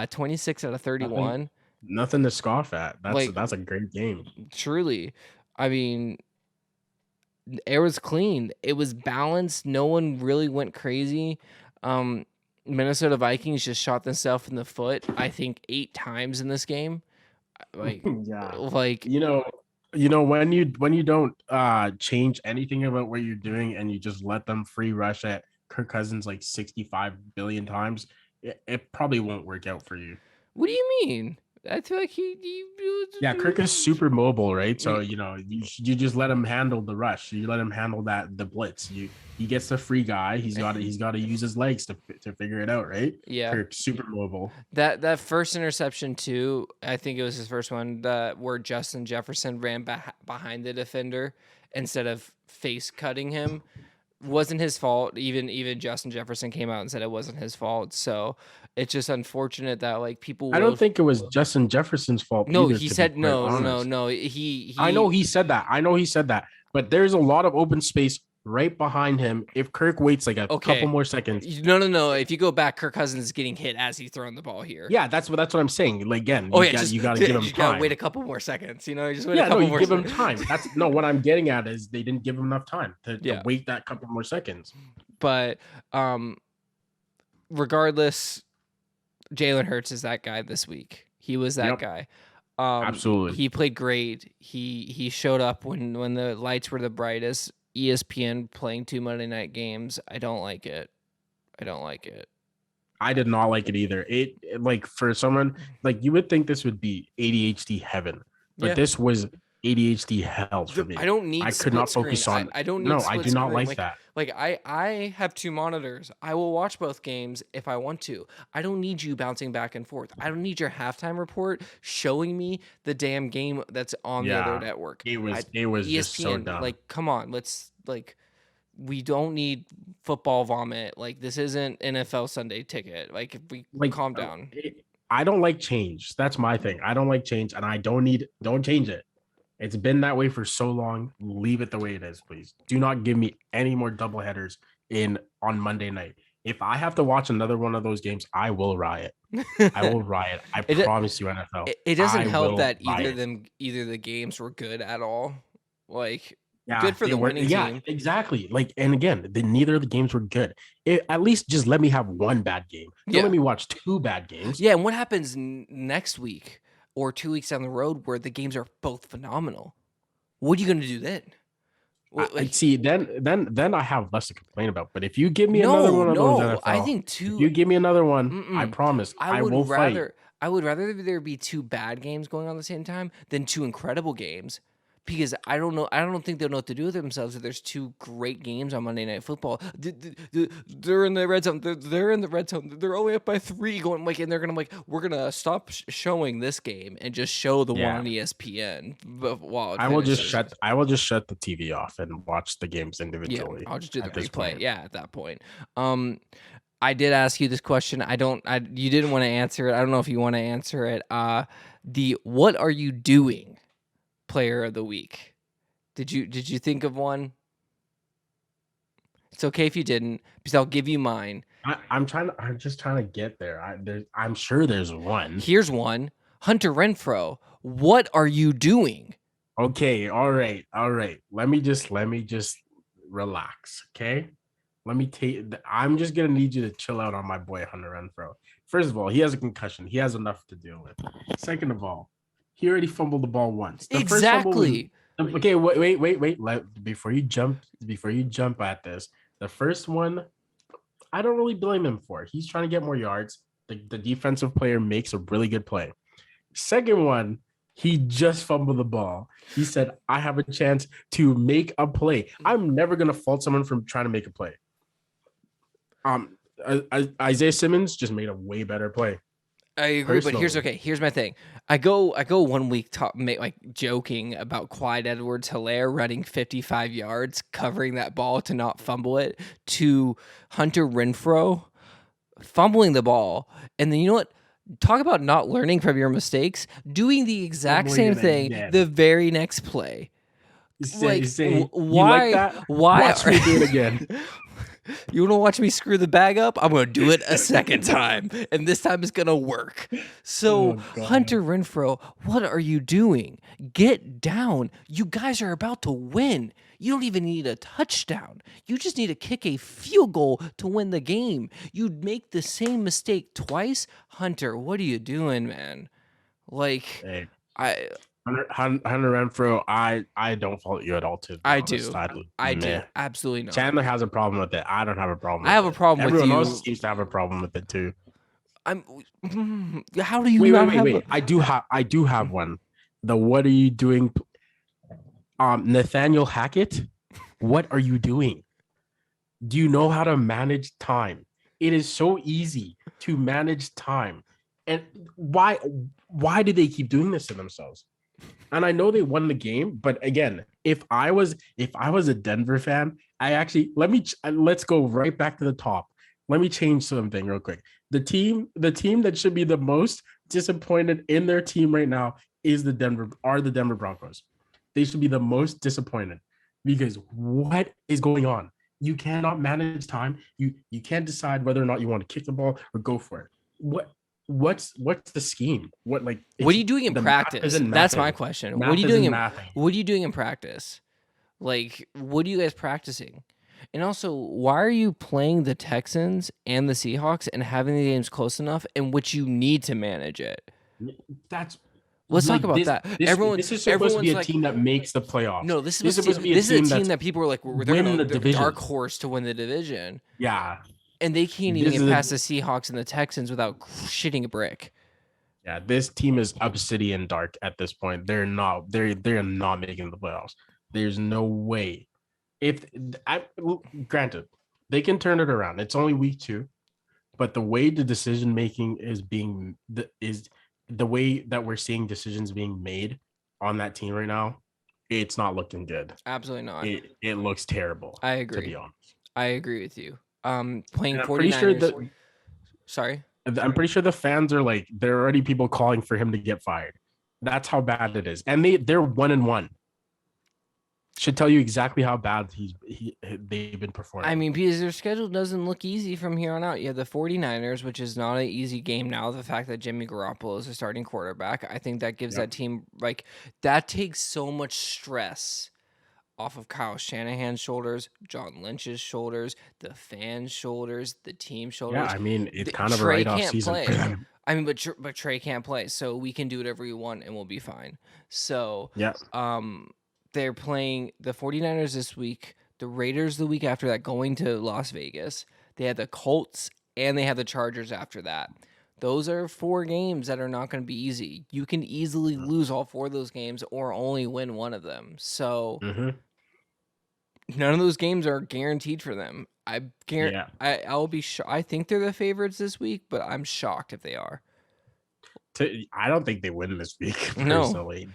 26 out of Nothing 31. nothing to scoff at. Like, That's a great game. truly, I mean, it was clean. It was balanced. No one really went crazy. Um, Minnesota Vikings just shot themselves in the foot, I think, 8 times in this game. Like, Yeah. like You know, when you don't change anything about what you're doing and you just let them free rush at Kirk Cousins like 65 billion times, it probably won't work out for you. what do you mean? I feel like he Yeah, Kirk is super mobile, right? So you just let him handle the rush. You let him handle the blitz. He gets the free guy. He's got to use his legs to figure it out, right? Yeah. Kirk super mobile. That first interception too, I think it was his first one, where Justin Jefferson ran behind the defender instead of face cutting him. Wasn't his fault. Even Justin Jefferson came out and said it wasn't his fault. So it's just unfortunate that like people I don't think it was Justin Jefferson's fault No, either. he To be said quite no, no, honest, no. He I know he said that. I know he said that. But there's a lot of open space right behind him. If Kirk waits like a couple more seconds, No. If you go back, Kirk Cousins is getting hit as he's throwing the ball here. yeah, that's what I'm saying. Like again, you got to give him you gotta time. wait a couple more seconds. Just wait a couple more. Give him time. That's no. What I'm getting at is they didn't give him enough time to wait that couple more seconds. But regardless, Jalen Hurts is that guy this week. He was that guy. Absolutely. He played great. He showed up when the lights were the brightest. ESPN playing 2 Monday night games. I don't like it. I did not like it either. It like for someone like you would think this would be ADHD heaven, but this was ADHD hell for me. I could not focus on. I don't need. No, I do not like that. Like I have 2 monitors. I will watch both games if I want to. I don't need you bouncing back and forth. I don't need your halftime report showing me the damn game that's on the other network. It was ESPN, just so dumb. Like, come on, let's like. We don't need football vomit. Like this isn't NFL Sunday Ticket. Like if we calm down. I don't like change. That's my thing. I don't like change, and I don't change it. It's been that way for so long. Leave it the way it is, please. Do not give me any more doubleheaders on Monday night. If I have to watch another one of those games, I will riot. I will riot. I promise you, NFL. It doesn't help that either the games were good at all. Like good for the winning team. Yeah, exactly. Like, and again, neither of the games were good. At least just let me have one bad game. Don't let me watch 2 bad games. Yeah, and what happens next week or 2 weeks down the road where the games are both phenomenal? What are you going to do then? See, then I have less to complain about. But if you give me another one of those NFL, I think 2. If you give me another one, I promise I will fight. I would rather there be 2 bad games going on at the same time than 2 incredible games. Because I don't know. I don't think they'll know what to do with themselves if there's 2 great games on Monday Night Football. They're in the red zone. They're in the red zone. They're only up by 3 going and they're gonna we're gonna stop showing this game and just show the one on ESPN. I will just shut the TV off and watch the games individually. Yeah, I'll just do the replay. Yeah, at that point. I did ask you this question. You didn't want to answer it. I don't know if you want to answer it. What are you doing? Player of the week. Did you think of one? It's okay if you didn't, because I'll give you mine. I'm just trying to get there. I'm sure there's one. Here's one. Hunter Renfrow. What are you doing? Okay, all right. Let me just relax, okay? I'm just gonna need you to chill out on my boy Hunter Renfrow. First of all, he has a concussion. He has enough to deal with. Second of all, he already fumbled the ball once. Exactly. Okay, wait. Before you jump at this, the first one, I don't really blame him for. He's trying to get more yards. The defensive player makes a really good play. Second one, he just fumbled the ball. He said, I have a chance to make a play. I'm never going to fault someone from trying to make a play. Isaiah Simmons just made a way better play. I agree, personally. But here's my thing. I go 1 week joking about Clyde Edwards-Helaire running 55 yards, covering that ball to not fumble it, to Hunter Renfrow fumbling the ball. And then you know what? Talk about not learning from your mistakes, doing the exact same thing the very next play. Why? You like that? Why? Watch me do it again. You want to watch me screw the bag up? I'm going to do it a second time, and this time it's going to work. So, Hunter Renfrow, what are you doing? Get down. You guys are about to win. You don't even need a touchdown. You just need to kick a field goal to win the game. You'd make the same mistake twice. Hunter, what are you doing, man? Hunter Renfrow, I don't fault you at all. I do. Absolutely not. Chandler has a problem with it. I don't have a problem. I have a problem with you. Everyone else seems to have a problem with it too. How do you? Wait. I do have one. The what are you doing? Nathaniel Hackett, what are you doing? Do you know how to manage time? It is so easy to manage time. And why do they keep doing this to themselves? And I know they won the game, but again, if I was a Denver fan, I actually let's go right back to the top. Let me change something real quick. The team that should be the most disappointed in their team right now are the Denver Broncos. They should be the most disappointed because what is going on? You cannot manage time. You can't decide whether or not you want to kick the ball or go for it. What's the scheme? What are you doing in The math practice? isn't That's my mathing. question. Math isn't mathing. What are you doing in practice? Like, what are you guys practicing? And also, why are you playing the Texans and the Seahawks and having the games close enough in which you need to manage it? That's Let's talk like about that. this is supposed to be a team that makes the playoffs. no, this This is is supposed to be a this is team a team that's that people are like, they're win the they're division. dark horse to win the division, Yeah, and they can't even this is get a, past the Seahawks and the Texans without shitting a brick. yeah. This team is obsidian dark at this point. They're not making the playoffs. There's no way. If I granted, they can turn it around. It's only week 2, but the way the decision making is the way that we're seeing decisions being made on that team right now, it's not looking good. Absolutely not. It looks terrible. I To be agree. honest. I agree with you. Playing And I'm pretty sure 49ers. that Sorry. I'm pretty sure the fans are like there are already people calling for him to get fired. That's how bad it is. And they're 1-1. Should tell you exactly how bad they've been performing. I mean, because their schedule doesn't look easy from here on out. You have the 49ers, which is not an easy game now. The fact that Jimmy Garoppolo is a starting quarterback, I think that gives that team, like, that takes so much stress off of Kyle Shanahan's shoulders, John Lynch's shoulders, the fans' shoulders, the team shoulders. Yeah, I mean, it's kind of a Trey write-off can't season play. for them. I mean, but Trey can't play, so we can do whatever we want and we'll be fine. So, Yeah. they're playing the 49ers this week, the Raiders the week after that, going to Las Vegas. They had the Colts and they have the Chargers after that. Those are 4 games that are not going to be easy. You can easily lose all 4 of those games or only win one of them. So none of those games are guaranteed for them. I guarantee. Yeah. I'll be. I think they're the favorites this week, but I'm shocked if they are. I don't think they win this week No. personally.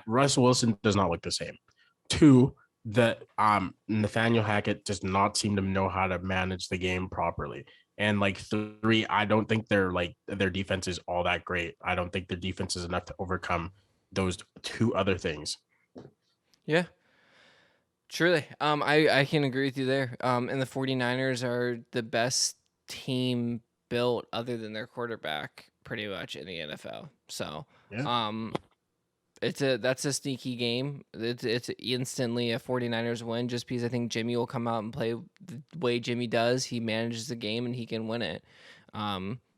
Russ Wilson does not look the same. 2, that Nathaniel Hackett does not seem to know how to manage the game properly. And 3, I don't think their defense is all that great. I don't think their defense is enough to overcome those 2 other things. Yeah. Truly. I can agree with you there. And the 49ers are the best team built other than their quarterback pretty much in the NFL. So, that's a sneaky game. It's instantly a 49ers win just because I think Jimmy will come out and play the way Jimmy does. He manages the game and he can win it.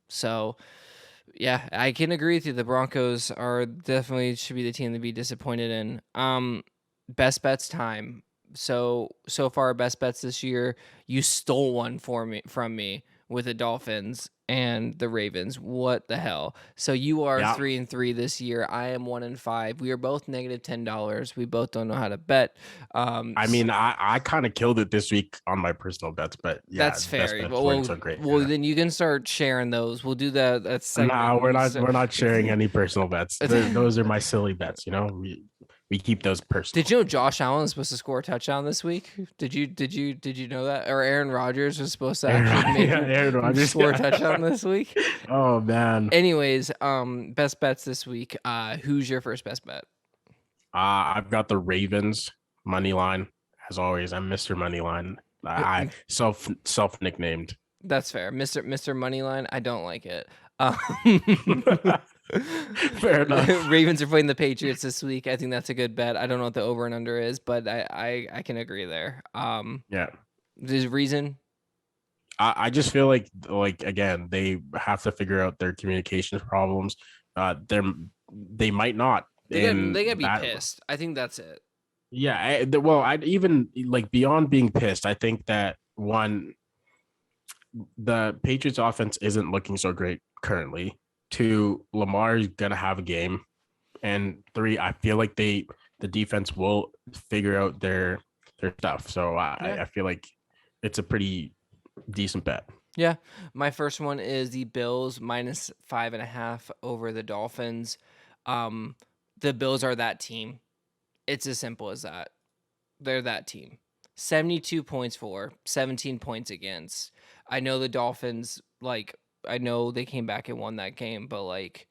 So yeah, I can agree with you. The Broncos are definitely should be the team to be disappointed in. Best bets time. So far, best bets this year. You stole one from me with the Dolphins and the Ravens. What the hell? So you are 3-3 this year. I am 1-5. We are both negative $10. We both don't know how to bet. I mean, I kind of killed it this week on my personal bets, but yeah, that's fair. Well, so great. Well, then you can start sharing those. We'll do that. That's no, we're not sharing any personal bets. Those are my silly bets. We keep those personal. Did you know Josh Allen is supposed to score a touchdown this week? Did you know that? Or Aaron Rodgers was supposed to actually score a touchdown this week? Oh man. Anyways, best bets this week. Who's your first best bet? I've got the Ravens money line. As always, I'm Mr. Moneyline. I self nicknamed. That's fair. Mr. Moneyline. I don't like it. Fair enough. Ravens are playing the Patriots this week. I think that's a good bet. I don't know what the over and under is, but I can agree there. Yeah. There's a reason. I just feel like again, they have to figure out their communications problems. They might not. They gotta be pissed. I think that's it. Yeah. I'd even beyond being pissed. I think that the Patriots offense isn't looking so great currently. 2, Lamar's gonna have a game. and 3, I feel like the defense will figure out their stuff. So Yeah. I feel like it's a pretty decent bet. Yeah. My first one is the Bills minus 5.5 over the Dolphins. The Bills are that team. It's as simple as that. They're that team. 72 points for, 17 points against. I know the Dolphins, like, I know they came back and won that game, but like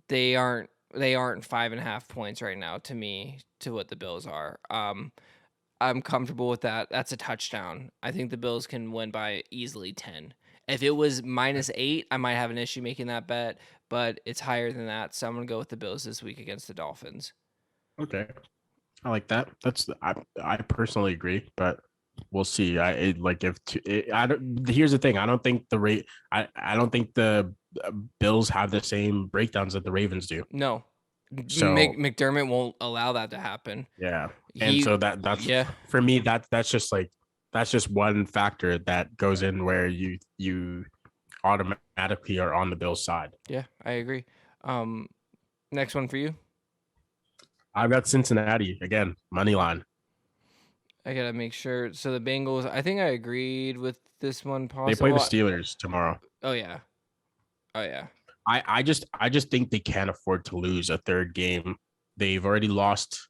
they aren't 5.5 points right now to me to what the Bills are. I'm comfortable with that. That's a touchdown. I think the Bills can win by easily 10. If it was -8, I might have an issue making that bet, but it's higher than that, so I'm gonna go with the Bills this week against the Dolphins. Okay, I like that. I personally agree, but we'll see. Like if I don't. Here's the thing. I don't think the rate. I don't think the Bills have the same breakdowns that the Ravens do. No, So McDermott won't allow that to happen. yeah, and so that's Yeah, for me. That's just like that's just one factor that goes in where you automatically are on the Bills side. yeah, I agree. Next one for you. I've got Cincinnati again, money line. I gotta make sure. So the Bengals. I think I agreed with this one. They play the Possible. Steelers tomorrow. Oh yeah. Oh yeah. I just think they can't afford to lose a third game. They've already lost.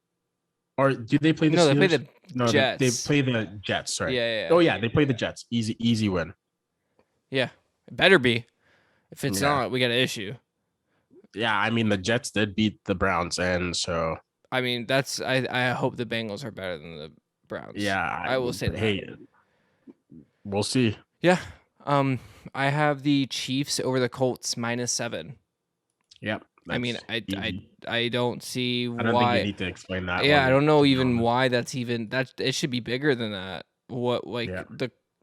Or do they play the No, Steelers? they play the No, Jets. they play the Jets. Sorry. Yeah. Oh yeah, they play the Jets. Easy win. Yeah. It better be. If it's Yeah. not, we got an issue. Yeah, I mean the Jets did beat the Browns, and so I mean, that's I hope the Bengals are better than the Browns. yeah, I will say that. Hey, we'll see. Yeah. I have the Chiefs over the Colts -7. Yep. I mean, I don't see why. I don't think you need to explain that. Yeah, I don't know even why that's even that. It should be bigger than that. What like Yeah.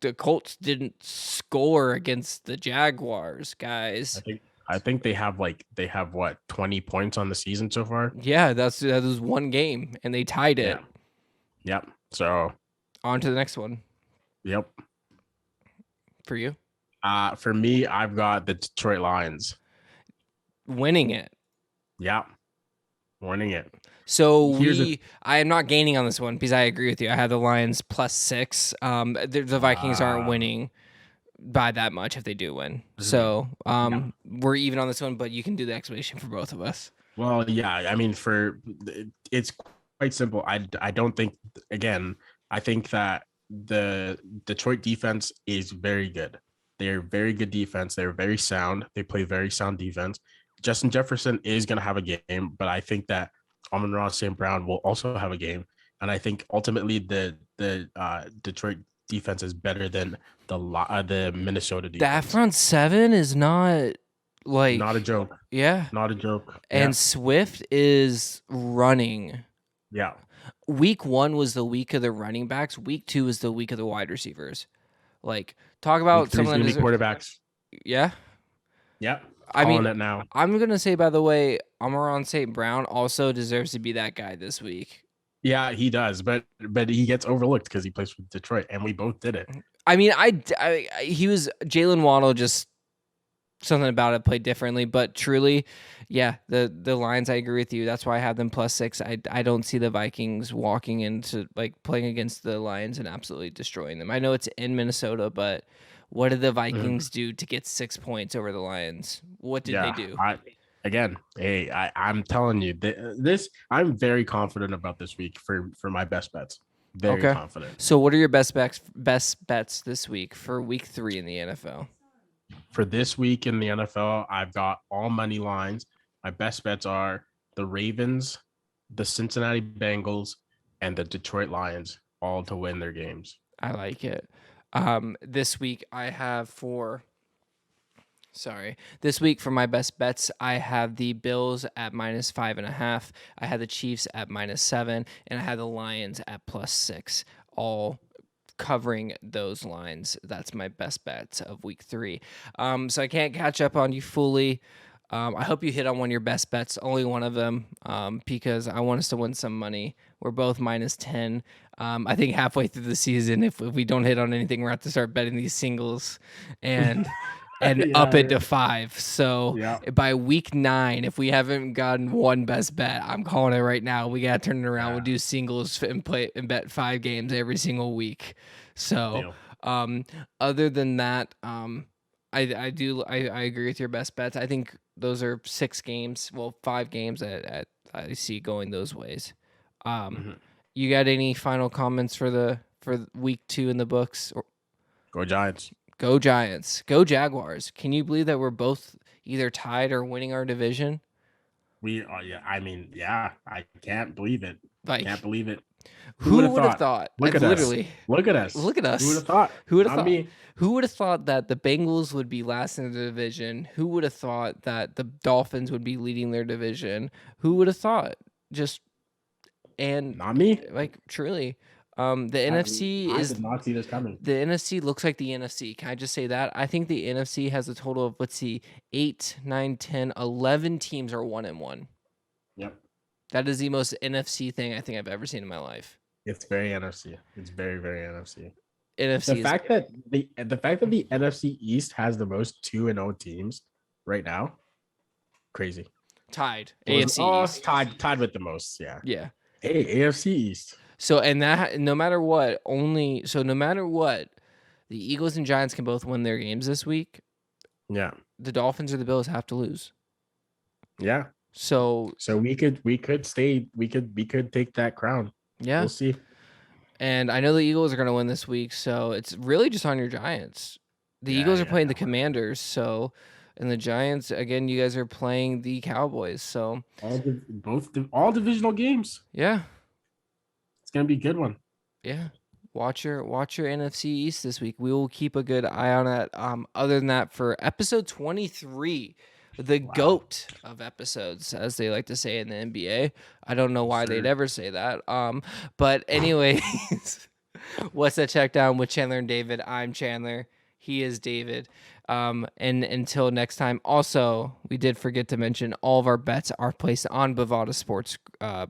the Colts didn't score against the Jaguars, guys. I think they have what 20 points on the season so far. Yeah, that was one game and they tied it. Yeah. Yep. So on to the next one. Yep. For you? For me, I've got the Detroit Lions winning it. Yeah. Winning it. So I am not gaining on this one because I agree with you. I have the Lions +6. The Vikings aren't winning by that much if they do win. So we're even on this one, but you can do the explanation for both of us. Well, yeah. I mean, it's quite simple. I don't think, again, I think that the Detroit defense is very good. They're very good defense. They're very sound. They play very sound defense. Justin Jefferson is going to have a game, but I think that Amon-Ra St. Brown will also have a game. And I think ultimately the Detroit defense is better than the Minnesota defense. That front seven is not a joke. Yeah. Not a joke. And Swift is running. Yeah. Week 1 was the week of the running backs. Week 2 is the week of the wide receivers. Talk about some of the quarterbacks. Yeah. Yep. I mean, it now. I'm gonna say, by the way, Amon-Ra St. Brown also deserves to be that guy this week. Yeah, he does, but he gets overlooked because he plays for Detroit, and we both did it. I mean, he was Jalen Waddle, just something about it played differently, but truly, yeah, the Lions. I agree with you. That's why I have them +6. I don't see the Vikings walking into playing against the Lions and absolutely destroying them. I know it's in Minnesota, but what did the Vikings do to get 6 points over the Lions? What did they do? I'm telling you, I'm very confident about this week for my best bets. Very confident. So what are your best bets this week for week 3 in the NFL? For this week in the NFL, I've got all money lines. My best bets are the Ravens, the Cincinnati Bengals, and the Detroit Lions, all to win their games. I like it. This week this week for my best bets, I have the Bills at -5.5. I had the Chiefs at -7, and I had the Lions at +6, all covering those lines. That's my best bets of week 3. So I can't catch up on you fully. I hope you hit on one of your best bets, only one of them, because I want us to win some money. We're both -10. I think halfway through the season, if we don't hit on anything, we're going to have to start betting these singles and and Yeah, up it yeah. to 5. So Yeah. by week 9, if we haven't gotten one best bet, I'm calling it right now. We gotta turn it around. Yeah. We'll do singles and play and bet 5 games every single week. So Deal. other than that, I agree with your best bets. I think those are 6 games, well 5 games that I see going those ways. Mhm. You got any final comments for week 2 in the books? Or, Go Giants. go Giants, go Jaguars. Can you believe that we're both either tied or winning our division? We are, yeah. I mean, yeah. I can't believe it. Like, Can't believe it. Who would who have would have thought? thought? Look I've at us. literally Look at us. look at Who would us. have thought? Who would have Not thought? me. Who would have thought that the Bengals would be last in the division? Who would have thought that the Dolphins would be leading their division? Who would have thought? Just and Not me. like truly, the I NFC I is did not see this coming. the NFC looks like the NFC. Can I just say that? I think the NFC has a total of, let's see, 8, 9, 10, 11 teams are 1-1. Yep. That is the most NFC thing I think I've ever seen in my life. It's very NFC. It's very, very NFC. NFC The is fact that the NFC East has the most 2-0 teams right now, crazy. tied. It's AFC East. tied with the most. Yeah. Yeah. Hey, AFC East. So and that no matter what, the Eagles and Giants can both win their games this week. Yeah. The Dolphins or the Bills have to lose. Yeah. So we could take that crown. yeah. We'll see. And I know the Eagles are going to win this week, so it's really just on your Giants. The Eagles are playing the Commanders, so and the Giants again. You guys are playing the Cowboys, so all divisional games. Yeah, it's gonna be a good one. Yeah, watch your NFC East this week. We will keep a good eye on it. Other than that, for episode 23. The GOAT of episodes, as they like to say in the NBA. I don't know why they'd ever say that. But anyways, what's that check down with Chandler and David? I'm Chandler. He is David. And until next time. Also, we did forget to mention all of our bets are placed on Bovada Sports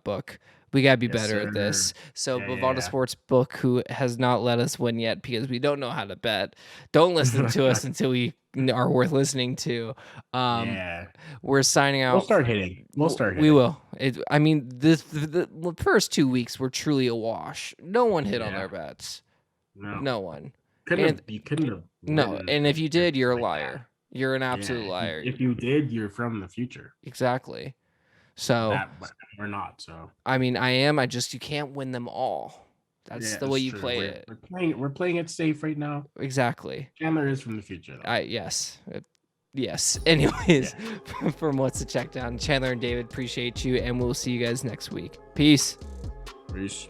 book. We gotta be better at this. So Bovada Sports book, who has not let us win yet because we don't know how to bet. Don't listen to us until we are worth listening to. We're signing out. We'll start hitting. We will. I mean, the first 2 weeks were truly a wash. No one hit on their bets. No one. You couldn't have. No, and if you did, you're a liar. You're an absolute liar. If you did, you're from the future. Exactly. So we're not. So I mean, I am. You can't win them all. That's the way you play it. We're playing it safe right now. Exactly. Chandler is from the future, though. Yes. Anyways, from What's the Check Down, Chandler and David, appreciate you, and we'll see you guys next week. Peace. Peace.